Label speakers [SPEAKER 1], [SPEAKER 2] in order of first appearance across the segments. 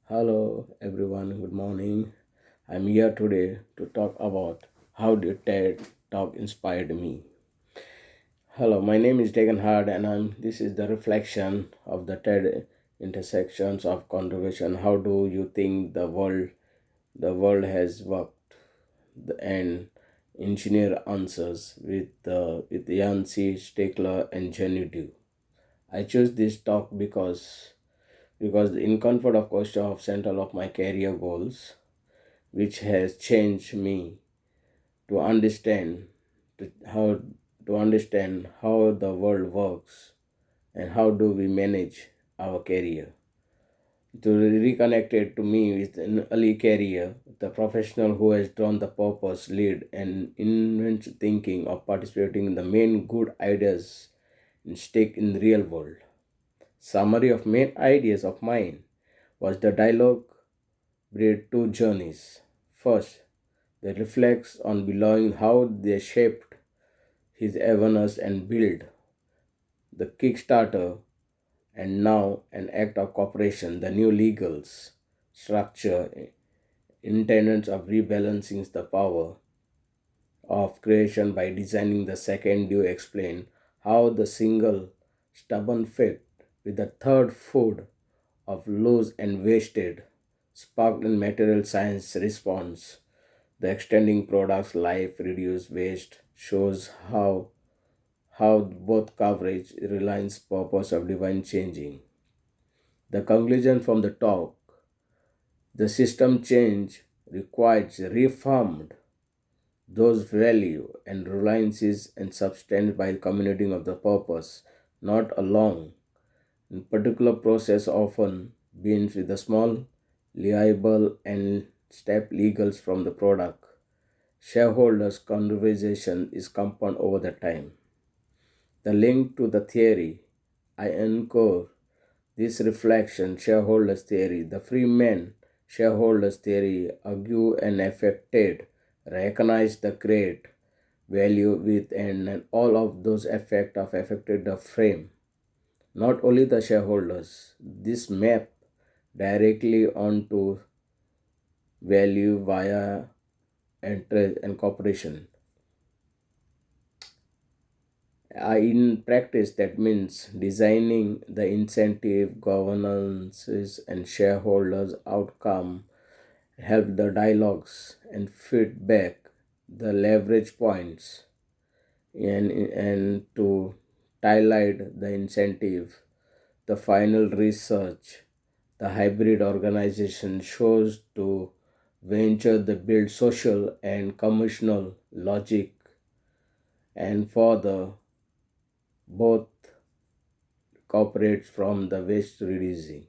[SPEAKER 1] Hello everyone, good morning. I'm here today to talk about how the TED Talk inspired me. Hello, my name is Dagan Hard and this is the reflection of the TED intersections of conservation. How do you think the world has worked? And engineer answers with Yancy Stakler and Jenny Dew. I chose this talk because in comfort of question of central of my career goals, which has changed me to understand to how to understand how the world works and how do we manage our career. To reconnect it to me with an early career, the professional who has drawn the purpose, lead, and inventive thinking of participating in the main good ideas and stake in the real world. Summary of main ideas of mine was the dialogue bred two journeys. First, that reflects on belonging, how they shaped his awareness and built the Kickstarter, and now an act of cooperation, the new legal structure intended of rebalancing the power of creation by designing the second. You explain how the single stubborn fit with the third food of loose and wasted sparked in material science response. The extending product's life reduce waste shows how both coverage reliance purpose of divine changing. The conclusion from the talk, the system change requires reformed those value and reliances and substance by communicating of the purpose, not along. In particular process often begins with the small, liable and step legals from the product. Shareholders' conversation is compound over the time. The link to the theory I anchor this reflection shareholders theory. The Freeman shareholders theory argue and affected recognize the great value with and all of those effect of affected the frame. Not only the shareholders, this map directly onto value via interest and cooperation. In practice, that means designing the incentive, governances, and shareholders' outcome, help the dialogues and feedback, the leverage points, and to highlight the incentive. The final research, the hybrid organization shows to venture the build social and commercial logic and for the both corporates from the waste reducing.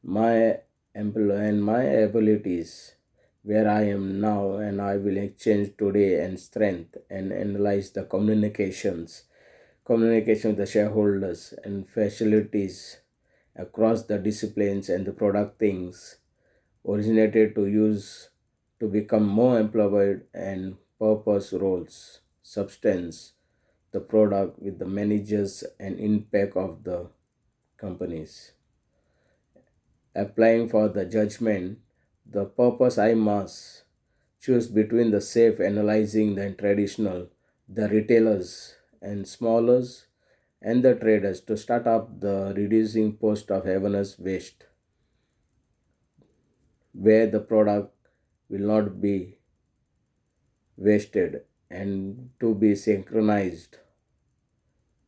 [SPEAKER 1] My employ and my abilities where I am now and I will exchange today and strength and analyze the communication with the shareholders and facilities across the disciplines and the product things originated to use to become more employed and purpose roles substance the product with the managers and impact of the companies. Applying for the judgment, the purpose I must choose between the safe analyzing the traditional, the retailers and smallers and the traders to start up the reducing post of awareness waste, where the product will not be wasted and to be synchronized,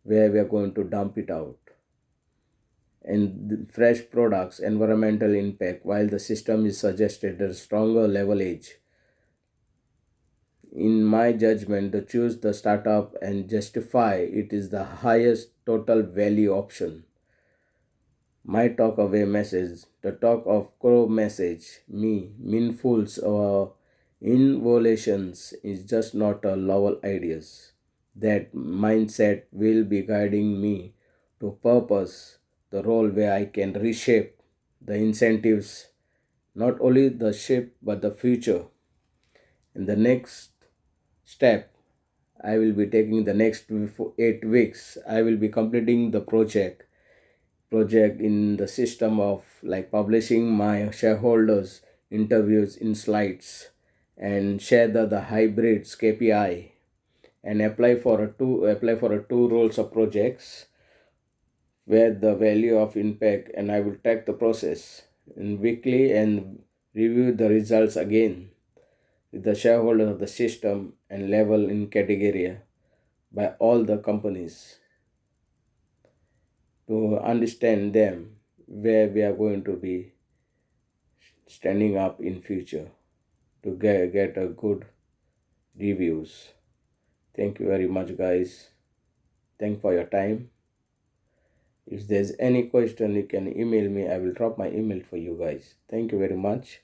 [SPEAKER 1] where we are going to dump it out. And the fresh products, environmental impact, while the system is suggested a stronger leverage. In my judgment, to choose the startup and justify it is the highest total value option. My talk away message, the talk of core message, me, meanfuls or involutions is just not a novel ideas. That mindset will be guiding me to purpose the role where I can reshape the incentives, not only the shape but the future. In the next step, I will be taking the next 8 weeks. I will be completing the project project in the system of like publishing my shareholders interviews in slides, and share the hybrids KPI, and apply for a two roles of projects where the value of impact, and I will track the process in weekly and review the results again with the shareholders of the system and level in category by all the companies to understand them where we are going to be standing up in future to get a good reviews. Thank you very much, guys. Thank for your time. If there's any question, you can email me. I will drop my email for you guys. Thank you very much.